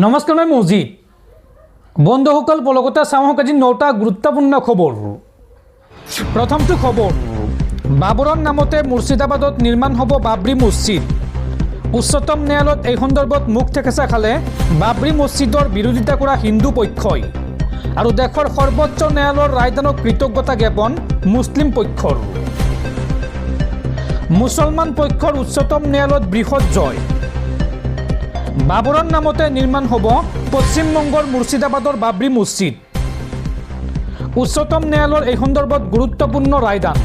নমস্কাৰ মই মজিদ বন্ধুসকল পলকতে চাওক আজি 9টা গুৰুত্বপূৰ্ণ খবৰ। প্ৰথমটো খবৰ, বাবৰৰ নামতে মুৰ্ছিদাবাদত নিৰ্মাণ হ'ব বাবৰি মছজিদ। উচ্চতম ন্যায়ালয়ত এই সন্দৰ্ভত মুখ থেকেচা খালে বাবৰি মছজিদৰ বিৰোধিতা কৰা হিন্দু পক্ষই আৰু দেশৰ সৰ্বোচ্চ ন্যায়ালয়ৰ ৰায়দানক কৃতজ্ঞতা জ্ঞাপন মুছলিম পক্ষৰ। মুছলমান পক্ষৰ উচ্চতম ন্যায়ালয়ত বৃহৎ জয়। বাবৰৰ নামতে নিৰ্মাণ হ'ব পশ্চিমবংগৰ মুৰ্ছিদাবাদৰ বাবৰি মছজিদ। উচ্চতম ন্যায়ালয়ৰ এই সন্দৰ্ভত গুৰুত্বপূৰ্ণ ৰায়দান।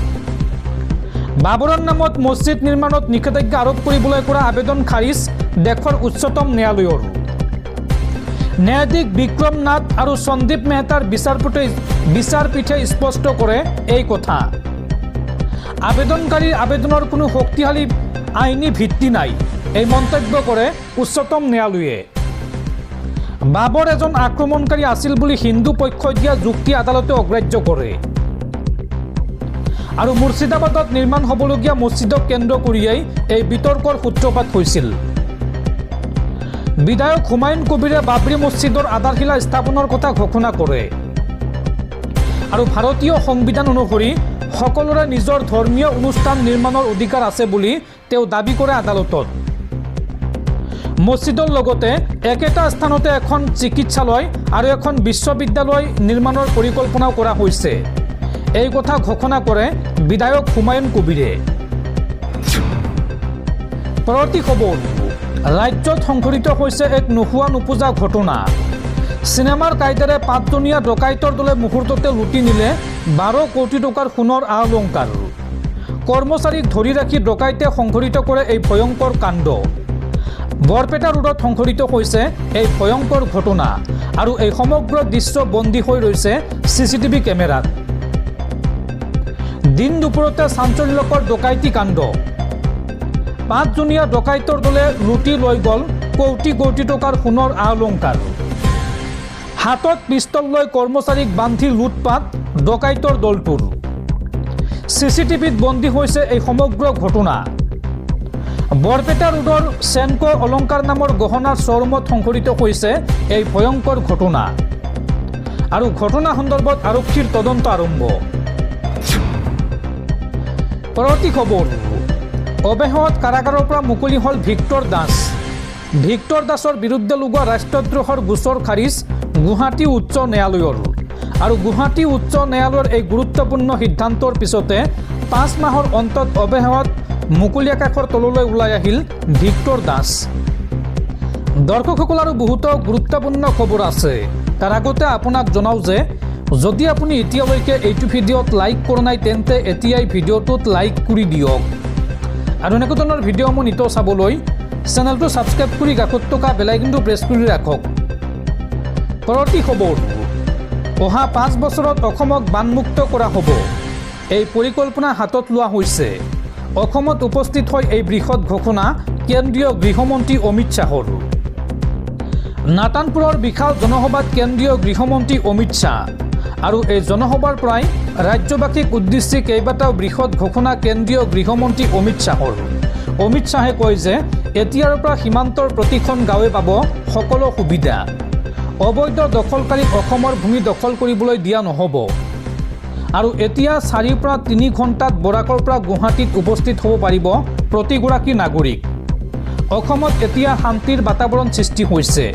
বাবৰৰ নামত মছজিদ নিৰ্মাণত নিষেধাজ্ঞা আৰোপ কৰিবলৈ কৰা আবেদন খাৰিজ দেশৰ উচ্চতম ন্যায়ালয়ৰ। ন্যায়াধীশ বিক্ৰম নাথ আৰু সন্দীপ মেহতাৰ বিচাৰপীঠে স্পষ্ট কৰে এই কথা। আবেদনকাৰীৰ আবেদনৰ কোনো শক্তিশালী আইনী ভিত্তি নাই, এই মন্তব্য কৰে উচ্চতম ন্যায়ালয়ে। বাবৰ এজন আক্ৰমণকাৰী আছিল বুলি হিন্দু পক্ষই দিয়া যুক্তি আদালতে অগ্ৰাহ্য কৰে আৰু মুৰ্ছিদাবাদত নিৰ্মাণ হ'বলগীয়া মছজিদক কেন্দ্ৰ কৰিয়েই এই বিতৰ্কৰ সূত্ৰপাত হৈছিল। বিধায়ক হুমায়ুন কবিৰে বাবৰি মছজিদৰ আধাৰশিলা স্থাপনৰ কথা ঘোষণা কৰে আৰু ভাৰতীয় সংবিধান অনুসৰি সকলোৰে নিজৰ ধৰ্মীয় অনুষ্ঠান নিৰ্মাণৰ অধিকাৰ আছে বুলি তেওঁ দাবী কৰে আদালতত। মছজিদৰ লগতে একেটা স্থানতে এখন চিকিৎসালয় আৰু এখন বিশ্ববিদ্যালয় নিৰ্মাণৰ পৰিকল্পনাও কৰা হৈছে, এই কথা ঘোষণা কৰে বিধায়ক হুমায়ুন কবিৰে। পৰৱৰ্তী খবৰ, ৰাজ্যত সংঘটিত হৈছে এক নোহোৱা নোপোজা ঘটনা। চিনেমাৰ কায়দাৰে 5জনীয়া ডকাইতৰ দলে মুহূৰ্ততে লুটি নিলে 12 কোটি টকাৰ সোণৰ আ-অলংকাৰ। কৰ্মচাৰীক ধৰি ৰাখি ডকাইতে সংঘটিত কৰে এই ভয়ংকৰ কাণ্ড। বৰপেটা ৰোডত সংঘটিত হৈছে এই ভয়ংকৰ ঘটনা আৰু এই সমগ্ৰ দৃশ্য বন্দী হৈ ৰৈছে চিচিটিভি কেমেৰাত। দিন দুপৰতে চাঞ্চল্যকৰ ডকাইতি কাণ্ড। 5জনীয়া ডকাইতৰ দলে লুটি লৈ গ'ল কোটি কোটি টকাৰ সোণৰ আ-অলংকাৰ। হাতত পিষ্টল লৈ কৰ্মচাৰীক বান্ধি লুটপাট ডকাইতৰ দলটোৰ। চিচিটিভিত বন্দী হৈছে এই সমগ্ৰ ঘটনা। বৰপেটা ৰোডৰ চেনকো অলংকাৰ নামৰ গহনাৰ শ্বৰুমত সংঘটিত হৈছে এই ভয়ংকৰ ঘটনা আৰু ঘটনা সন্দৰ্ভত আৰক্ষীৰ তদন্ত আৰম্ভ। পৰৱৰ্তী খবৰ, অৱশেষত কাৰাগাৰৰ পৰা মুকলি হ'ল ভিক্টৰ দাস। ভিক্টৰ দাসৰ বিৰুদ্ধে লগোৱা ৰাষ্ট্ৰদ্ৰোহৰ গোচৰ খাৰিজ গুৱাহাটী উচ্চ ন্যায়ালয়ৰ আৰু গুৱাহাটী উচ্চ ন্যায়ালয়ৰ এই গুৰুত্বপূৰ্ণ সিদ্ধান্তৰ পিছতে 5 মাহৰ অন্তত অৱশেষত মুকলি আকাশৰ তললৈ ওলাই আহিল ভিক্টৰ দাস। দৰ্শকসকল আৰু বহুতো গুৰুত্বপূৰ্ণ খবৰ আছে, তাৰ আগতে আপোনাক জনাওঁ যে যদি আপুনি এতিয়ালৈকে এইটো ভিডিঅ'ত লাইক কৰা নাই তেন্তে এতিয়াই ভিডিঅ'টোত লাইক কৰি দিয়ক আৰু এনেকুৱা ধৰণৰ ভিডিঅ'সমূহ নিতৌ চাবলৈ চেনেলটো ছাবস্ক্ৰাইব কৰি কাষত থকা বেল আইকনটো প্ৰেছ কৰি ৰাখক। পৰৱৰ্তী খবৰ, অহা 5 বছৰত অসমক বানমুক্ত কৰা হ'ব, এই পৰিকল্পনা হাতত লোৱা হৈছে। অসমত উপস্থিত হয় এই বৃহৎ ঘোষণা কেন্দ্ৰীয় গৃহমন্ত্ৰী অমিত শ্বাহৰ। নাতানপুৰৰ বিশাল জনসভাত কেন্দ্ৰীয় গৃহমন্ত্ৰী অমিত শ্বাহ আৰু এই জনসভাৰ পৰাই ৰাজ্যবাসীক উদ্দেশ্যি কেইবাটাও বৃহৎ ঘোষণা কেন্দ্ৰীয় গৃহমন্ত্ৰী অমিত শ্বাহৰ। অমিত শ্বাহে কয় যে এতিয়াৰ পৰা সীমান্তৰ প্ৰতিখন গাঁৱে পাব সকলো সুবিধা। অবৈধ দখলকাৰীক অসমৰ ভূমি দখল কৰিবলৈ দিয়া নহ'ব আৰু এতিয়া 4 পৰা 3 ঘণ্টাত বৰাকৰ পৰা গুৱাহাটীত উপস্থিত হ'ব পাৰিব প্ৰতিগৰাকী নাগৰিক। অসমত এতিয়া শান্তিৰ বাতাবৰণ সৃষ্টি হৈছে।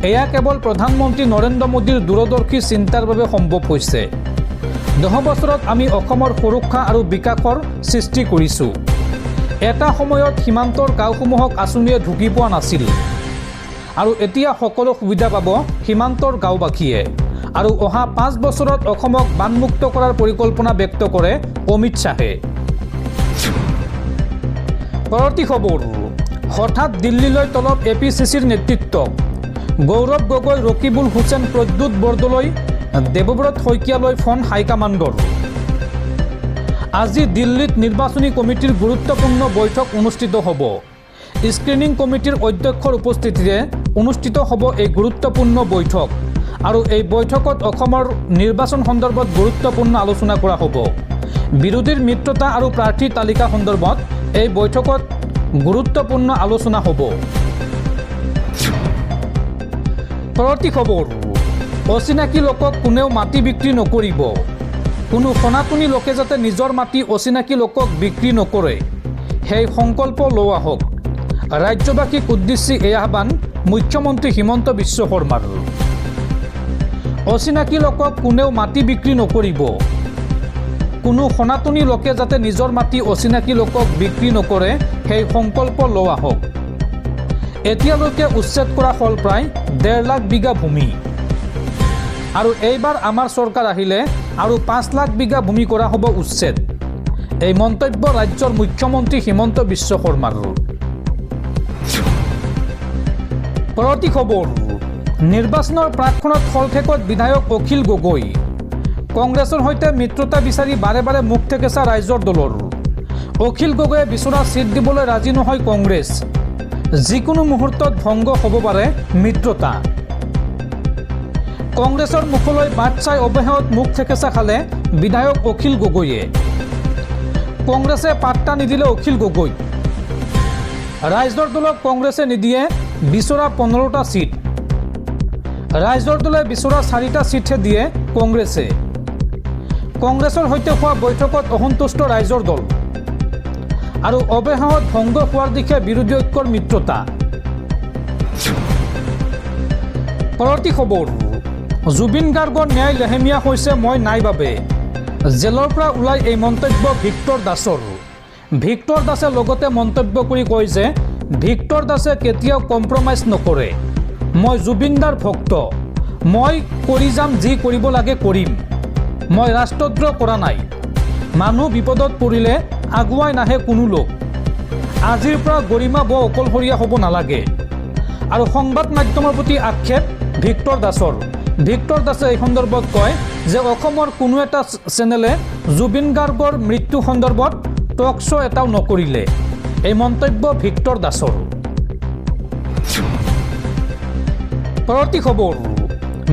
এয়া কেৱল প্ৰধানমন্ত্ৰী নৰেন্দ্ৰ মোদীৰ দূৰদৰ্শী চিন্তাৰ বাবে সম্ভৱ হৈছে। 10 বছৰত আমি অসমৰ সুৰক্ষা আৰু বিকাশৰ সৃষ্টি কৰিছোঁ। এটা সময়ত সীমান্তৰ গাঁওসমূহক আঁচনিয়ে ঢুকি পোৱা নাছিল আৰু এতিয়া সকলো সুবিধা পাব সীমান্তৰ গাঁওবাসীয়ে আৰু অহা 5 বছৰত অসমক বানমুক্ত কৰাৰ পৰিকল্পনা ব্যক্ত কৰে অমিত শ্বাহে। পৰৱৰ্তী খবৰ, হঠাৎ দিল্লীলৈ তলব APCCৰ নেতৃত্বক। গৌৰৱ গগৈ, ৰকিবুল হুছেইন, প্ৰদ্যুৎ বৰদলৈ, দেৱব্ৰত শইকীয়ালৈ ফোন হাইকমাণ্ডৰ। আজি দিল্লীত নিৰ্বাচনী কমিটিৰ গুৰুত্বপূৰ্ণ বৈঠক অনুষ্ঠিত হ'ব। স্ক্ৰিনিং কমিটিৰ অধ্যক্ষৰ উপস্থিতিৰে অনুষ্ঠিত হ'ব এই গুৰুত্বপূৰ্ণ বৈঠক আৰু এই বৈঠকত অসমৰ নিৰ্বাচন সন্দৰ্ভত গুৰুত্বপূৰ্ণ আলোচনা কৰা হ'ব। বিৰোধীৰ মিত্ৰতা আৰু প্ৰাৰ্থী তালিকা সন্দৰ্ভত এই বৈঠকত গুৰুত্বপূৰ্ণ আলোচনা হ'ব। পৰৱৰ্তী খবৰ, অচিনাকি লোকক কোনেও মাটি বিক্ৰী নকৰিব। কোনো সনাতনী লোকে যাতে নিজৰ মাটি অচিনাকি লোকক বিক্ৰী নকৰে, সেই সংকল্প লোৱা হওক। ৰাজ্যবাসীক উদ্দেশ্যি এই আহ্বান মুখ্যমন্ত্ৰী হিমন্ত বিশ্ব শৰ্মাৰ। অচিনাকি লোকক কোনেও মাটি বিক্ৰী নকৰিব। কোনো সনাতনী লোকে যাতে নিজৰ মাটি অচিনাকি লোকক বিক্ৰী নকৰে, সেই সংকল্প লোৱা হওক। এতিয়ালৈকে উচ্ছেদ কৰা হ'ল প্ৰায় 1.5 লাখ বিঘা ভূমি, আৰু এইবাৰ আমাৰ চৰকাৰ আহিলে আৰু 5 লাখ বিঘা ভূমি কৰা হ'ব উচ্ছেদ। এই মন্তব্য ৰাজ্যৰ মুখ্যমন্ত্ৰী হিমন্ত বিশ্ব শৰ্মাৰ। পৰৱৰ্তী খবৰ, নিৰ্বাচনৰ প্ৰাকক্ষণত শলঠেকত বিধায়ক অখিল গগৈ। কংগ্ৰেছৰ সৈতে মিত্ৰতা বিচাৰি বাৰে বাৰে মুখ থেকেচা ৰাইজৰ দলৰ। অখিল গগৈয়ে বিচৰা ছিট দিবলৈ ৰাজি নহয় কংগ্ৰেছ। যিকোনো মুহূৰ্তত ভংগ হ'ব পাৰে মিত্ৰতা। কংগ্ৰেছৰ মুখলৈ বাট চাই অৱশেষত মুখ থেকেচা খালে বিধায়ক অখিল গগৈয়ে। কংগ্ৰেছে পাত্তা নিদিলে অখিল গগৈ। ৰাইজৰ দলক কংগ্ৰেছে নিদিয়ে বিচৰা 15টা ছিট। ৰাইজৰ দলে বিচৰা 4টা ছিটহে দিয়ে কংগ্ৰেছে। কংগ্ৰেছৰ সৈতে হোৱা বৈঠকত অসন্তুষ্ট ৰাইজৰ দল, আৰু অৱশেষত ভংগ হোৱাৰ দিশে বিৰোধী ঐক্যৰ মিত্ৰতা। পৰৱৰ্তী খবৰ, জুবিন গাৰ্গৰ ন্যায় লেহেমীয়া হৈছে মই নাই বাবে। জেলৰ পৰা ওলাই এই মন্তব্য ভিক্টৰ দাসৰ। ভিক্টৰ দাসে লগতে মন্তব্য কৰি কয় যে ভিক্টৰ দাসে কেতিয়াও কম্প্ৰমাইজ নকৰে। মই জুবিনদাৰ ভক্ত। মই কৰি যাম, যি কৰিব লাগে কৰিম। মই ৰাষ্ট্ৰদ্ৰোহ কৰা নাই। মানুহ বিপদত পৰিলে আগুৱাই নাহে কোনো লোক। আজিৰ পৰা গৰিমা বৰ অকলশৰীয়া হ'ব নালাগে। আৰু সংবাদ মাধ্যমৰ প্ৰতি আক্ষেপ ভিক্টৰ দাসৰ। ভিক্টৰ দাসে এই সন্দৰ্ভত কয় যে অসমৰ কোনো এটা চেনেলে জুবিন গাৰ্গৰ মৃত্যু সন্দৰ্ভত টক শ্ব' এটাও নকৰিলে। এই মন্তব্য ভিক্টৰ দাসৰ। পৰৱৰ্তী খবৰ,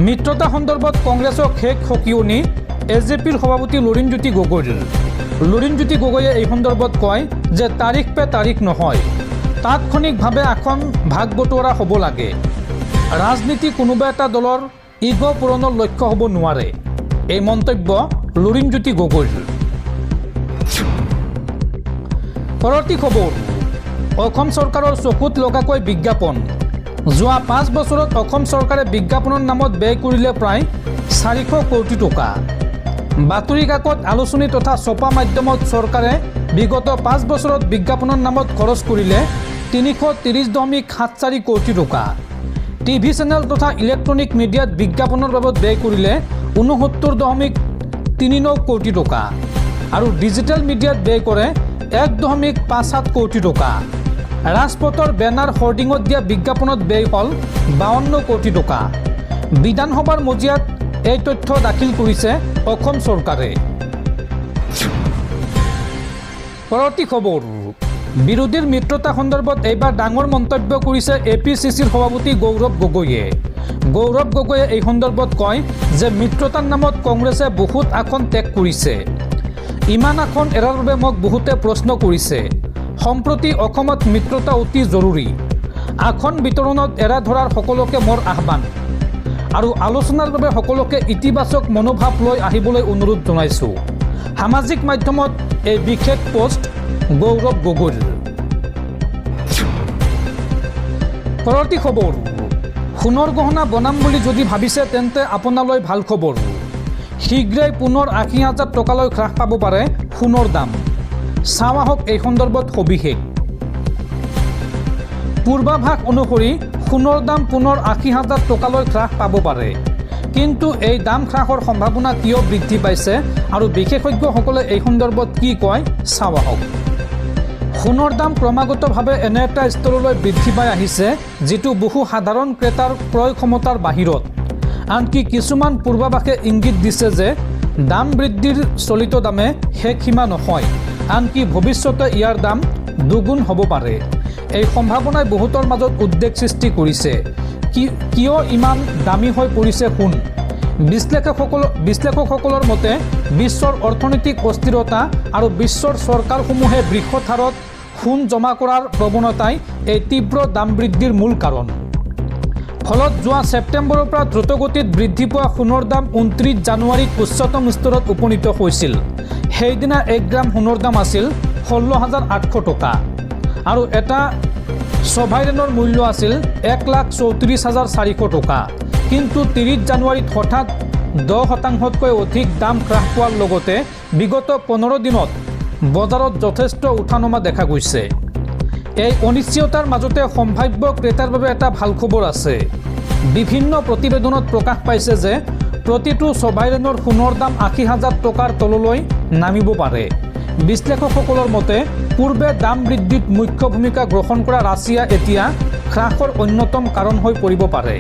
মিত্ৰতা সন্দৰ্ভত কংগ্ৰেছক শেষ সকিয়নি এজেপিৰ সভাপতি লুৰিণজ্যোতি গগৈৰ। লুৰিণজ্যোতি গগৈয়ে এই সন্দৰ্ভত কয় যে তাৰিখ পে তাৰিখ নহয়, তাৎক্ষণিকভাৱে আসন ভাগ বতৰা হ'ব লাগে। ৰাজনীতি কোনোবা এটা দলৰ ইগ' পূৰণৰ লক্ষ্য হ'ব নোৱাৰে। এই মন্তব্য লুৰিণজ্যোতি গগৈৰ। পৰৱৰ্তী খবৰ, অসম চৰকাৰৰ চকুত লগাকৈ বিজ্ঞাপন। যোৱা 5 বছৰত অসম চৰকাৰে বিজ্ঞাপনৰ নামত ব্যয় কৰিলে প্ৰায় 400 কোটি টকা। বাতৰি কাকত, আলোচনী তথা ছপা মাধ্যমত চৰকাৰে বিগত 5 বছৰত বিজ্ঞাপনৰ নামত খৰচ কৰিলে 330.74 কোটি টকা। টিভি চেনেল তথা ইলেক্ট্ৰনিক মিডিয়াত বিজ্ঞাপনৰ বাবদ ব্যয় কৰিলে 69.39 কোটি টকা, আৰু ডিজিটেল মিডিয়াত ব্যয় কৰে 1.57 কোটি টকা। ৰাজপথৰ বেনাৰ হোৰ্ডিঙত দিয়া বিজ্ঞাপনত ব্যয় হ'ল 52 কোটি টকা। বিধানসভাৰ মজিয়াত এই তথ্য দাখিল কৰিছে অসম চৰকাৰে। পৰৱৰ্তী খবৰ, বিৰোধীৰ মিত্ৰতা সন্দৰ্ভত এইবাৰ ডাঙৰ মন্তব্য কৰিছে APCCৰ সভাপতি গৌৰৱ গগৈয়ে। গৌৰৱ গগৈয়ে এই সন্দৰ্ভত কয় যে মিত্ৰতাৰ নামত কংগ্ৰেছে বহুত আসন ত্যাগ কৰিছে। ইমান আসন এৰাৰ বাবে মোক বহুতে প্ৰশ্ন কৰিছে। সম্প্ৰতি অসমত মিত্ৰতা অতি জৰুৰী। আসন বিতৰণত এৰা ধৰাৰ সকলোকে মোৰ আহ্বান, আৰু আলোচনাৰ বাবে সকলোকে ইতিবাচক মনোভাৱ লৈ আহিবলৈ অনুৰোধ জনাইছোঁ। সামাজিক মাধ্যমত এই বিশেষ পোষ্ট গৌৰৱ গগৈৰ। পৰৱৰ্তী খবৰ, সোণৰ গহনা বনাম বুলি যদি ভাবিছে তেন্তে আপোনালৈ ভাল খবৰ। শীঘ্ৰেই পুনৰ 80,000 টকালৈ হ্ৰাস পাব পাৰে সোণৰ দাম। চাওঁ আহক এই সন্দৰ্ভত সবিশেষ। পূৰ্বাভাস অনুসৰি সোণৰ দাম পুনৰ 80,000 টকালৈ হ্ৰাস পাব পাৰে। কিন্তু এই দাম হ্ৰাসৰ সম্ভাৱনা কিয় বৃদ্ধি পাইছে আৰু বিশেষজ্ঞসকলে এই সন্দৰ্ভত কি কয় চাওঁ আহক। সোণৰ দাম ক্ৰমাগতভাৱে এনে এটা স্তৰলৈ বৃদ্ধি পাই আহিছে যিটো বহু সাধাৰণ ক্ৰেতাৰ ক্ৰয় ক্ষমতাৰ বাহিৰত। আনকি কিছুমান পূৰ্বাভাসে ইংগিত দিছে যে দাম বৃদ্ধিৰ চলিত দামে শেষ সীমা নহয়, আনকি ভৱিষ্যতে ইয়াৰ দাম দুগুণ হ'ব পাৰে। এই সম্ভাৱনাই বহুতৰ মাজত উদ্বেগ সৃষ্টি কৰিছে। কিয় ইমান দামী হৈ পৰিছে সোণ? বিশ্লেষকসকলৰ মতে বিশ্বৰ অৰ্থনৈতিক অস্থিৰতা আৰু বিশ্বৰ চৰকাৰসমূহে বৃহৎ হাৰত সোণ জমা কৰাৰ প্ৰৱণতাই এই তীব্ৰ দাম বৃদ্ধিৰ মূল কাৰণ। ফলত যোৱা ছেপ্টেম্বৰৰ পৰা দ্ৰুতগতিত বৃদ্ধি পোৱা সোণৰ দাম 29 জানুৱাৰীত উচ্চতম স্তৰত উপনীত হৈছিল। সেইদিনা 1 গ্ৰাম সোণৰ দাম আছিল 16,800 টকা আৰু এটা ছভাইৰেনৰ মূল্য আছিল 1,34,400 টকা। কিন্তু 30 জানুৱাৰীত হঠাৎ 10%তকৈ অধিক দাম হ্ৰাস পোৱাৰ লগতে বিগত 15 দিনত বজাৰত যথেষ্ট উঠানমা দেখা গৈছে। এই অনিশ্চয়তাৰ মাজতে সম্ভাৱ্য ক্ৰেতাৰ বাবে এটা ভাল খবৰ আছে। বিভিন্ন প্ৰতিবেদনত প্ৰকাশ পাইছে যে প্ৰতিটো ছভাইৰেনৰ সোণৰ দাম 80,000 টকাৰ তললৈ নামিব পাৰে। বিশ্লেষকসকলৰ মতে পূৰ্বে দাম বৃদ্ধিত মুখ্য ভূমিকা গ্ৰহণ কৰা ৰাছিয়া এতিয়া হ্ৰাসৰ অন্যতম কাৰণ হৈ পৰিব পাৰে।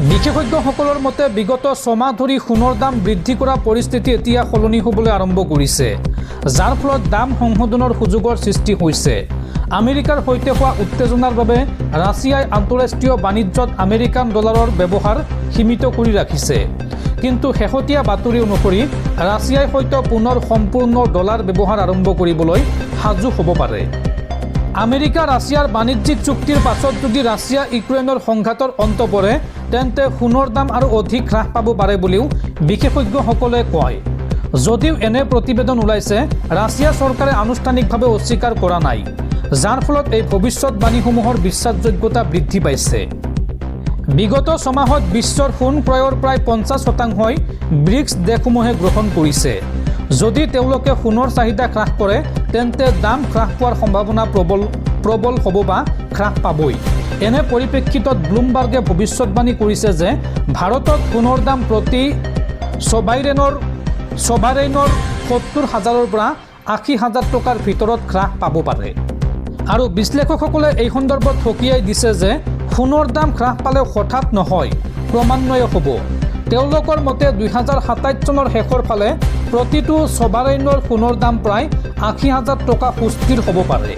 বিশেষজ্ঞসকলৰ মতে বিগত 6 মাহ ধৰি সোণৰ দাম বৃদ্ধি কৰা পৰিস্থিতি এতিয়া সলনি হ'বলৈ আৰম্ভ কৰিছে, যাৰ ফলত দাম সংশোধনৰ সুযোগৰ সৃষ্টি হৈছে। আমেৰিকাৰ সৈতে হোৱা উত্তেজনাৰ বাবে ৰাছিয়াই আন্তঃৰাষ্ট্ৰীয় বাণিজ্যত আমেৰিকান ডলাৰৰ ব্যৱহাৰ সীমিত কৰি ৰাখিছে। কিন্তু শেহতীয়া বাতৰি অনুসৰি ৰাছিয়াই হয়তো পুনৰ সম্পূৰ্ণ ডলাৰ ব্যৱহাৰ আৰম্ভ কৰিবলৈ সাজু হ'ব পাৰে। আমেৰিকা ৰাছিয়াৰ বাণিজ্যিক চুক্তিৰ পাছত যদি ৰাছিয়া ইউক্ৰেইনৰ সংঘাতৰ অন্ত পৰে তেন্তে সোণৰ দাম আৰু অধিক হ্ৰাস পাব পাৰে বুলিও বিশেষজ্ঞসকলে কয়। যদিও এনে প্ৰতিবেদন ওলাইছে, ৰাছিয়া চৰকাৰে আনুষ্ঠানিকভাৱে অস্বীকাৰ কৰা নাই, যাৰ ফলত এই ভৱিষ্যতবাণীসমূহৰ বিশ্বাসযোগ্যতা বৃদ্ধি পাইছে। বিগত 6 মাহত বিশ্বৰ সোণ ক্ৰয়ৰ প্ৰায় 50%ই ব্ৰিক্স দেশসমূহে গ্ৰহণ কৰিছে। যদি তেওঁলোকে সোণৰ চাহিদা হ্ৰাস কৰে তেন্তে দাম হ্ৰাস পোৱাৰ সম্ভাৱনা প্ৰবল হ'ব বা হ্ৰাস পাবই। এনে পৰিপ্ৰেক্ষিতত ব্লুমবাৰ্গে ভৱিষ্যতবাণী কৰিছে যে ভাৰতত সোণৰ দাম প্ৰতি ছভাইৰেনৰ 70,000ৰ পৰা 80,000 টকাৰ ভিতৰত হ্ৰাস পাব পাৰে। আৰু বিশ্লেষকসকলে এই সন্দৰ্ভত সকীয়াই দিছে যে সোণৰ দাম হ্ৰাস পালে হঠাৎ নহয়, ক্ৰমান্বয়ে হ'ব। তেওঁলোকৰ মতে 2027 চনৰ শেষৰ ফালে প্ৰতিটো ছভাইৰেনৰ সোণৰ দাম প্ৰায় 80,000 টকা সুস্থিৰ হ'ব পাৰে।